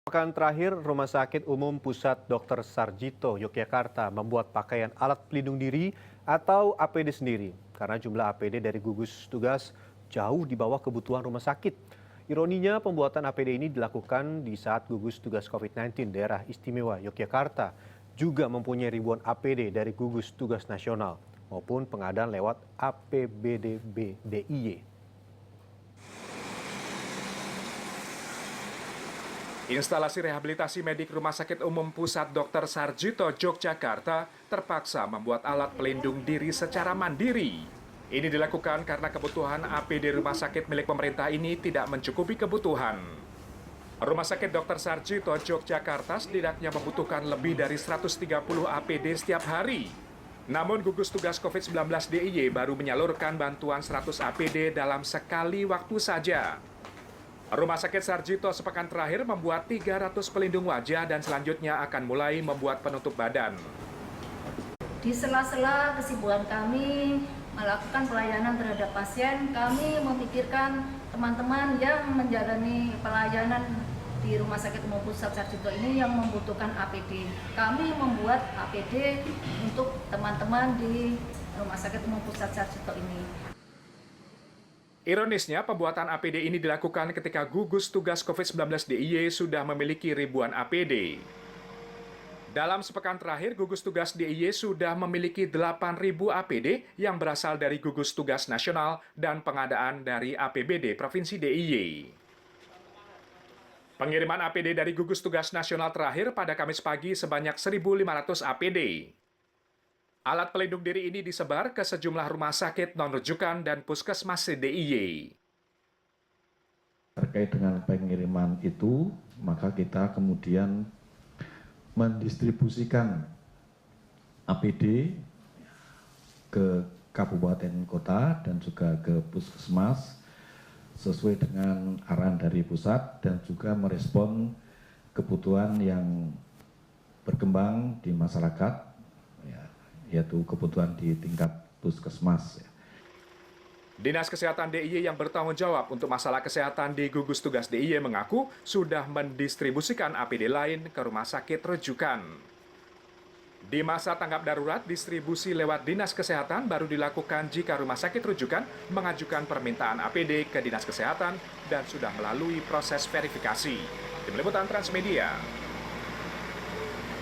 Pekan terakhir, Rumah Sakit Umum Pusat Dr. Sarjito, Yogyakarta membuat pakaian alat pelindung diri atau APD sendiri karena jumlah APD dari gugus tugas jauh di bawah kebutuhan rumah sakit. Ironinya, pembuatan APD ini dilakukan di saat gugus tugas COVID-19 daerah istimewa Yogyakarta juga mempunyai ribuan APD dari gugus tugas nasional maupun pengadaan lewat APBDB DIY. Instalasi rehabilitasi medik Rumah Sakit Umum Pusat Dr. Sarjito, Yogyakarta terpaksa membuat alat pelindung diri secara mandiri. Ini dilakukan karena kebutuhan APD rumah sakit milik pemerintah ini tidak mencukupi kebutuhan. Rumah Sakit Dr. Sarjito, Yogyakarta setidaknya membutuhkan lebih dari 130 APD setiap hari. Namun gugus tugas COVID-19 DIY baru menyalurkan bantuan 100 APD dalam sekali waktu saja. Rumah Sakit Sarjito sepekan terakhir membuat 300 pelindung wajah dan selanjutnya akan mulai membuat penutup badan. Di sela-sela kesibukan kami melakukan pelayanan terhadap pasien, kami memikirkan teman-teman yang menjalani pelayanan di Rumah Sakit Umum Pusat Sarjito ini yang membutuhkan APD. Kami membuat APD untuk teman-teman di Rumah Sakit Umum Pusat Sarjito ini. Ironisnya, pembuatan APD ini dilakukan ketika gugus tugas COVID-19 DIY sudah memiliki ribuan APD. Dalam sepekan terakhir, gugus tugas DIY sudah memiliki 8.000 APD yang berasal dari gugus tugas nasional dan pengadaan dari APBD Provinsi DIY. Pengiriman APD dari gugus tugas nasional terakhir pada Kamis pagi sebanyak 1.500 APD. Alat pelindung diri ini disebar ke sejumlah rumah sakit non-rujukan dan puskesmas DIY. Terkait dengan pengiriman itu, maka kita kemudian mendistribusikan APD ke kabupaten kota dan juga ke puskesmas sesuai dengan arahan dari pusat dan juga merespon kebutuhan yang berkembang di masyarakat, yaitu kebutuhan di tingkat puskesmas. Dinas Kesehatan DIY yang bertanggung jawab untuk masalah kesehatan di gugus tugas DIY mengaku sudah mendistribusikan APD lain ke rumah sakit rujukan. Di masa tanggap darurat, distribusi lewat Dinas Kesehatan baru dilakukan jika rumah sakit rujukan mengajukan permintaan APD ke Dinas Kesehatan dan sudah melalui proses verifikasi. Tim Liputan Transmedia.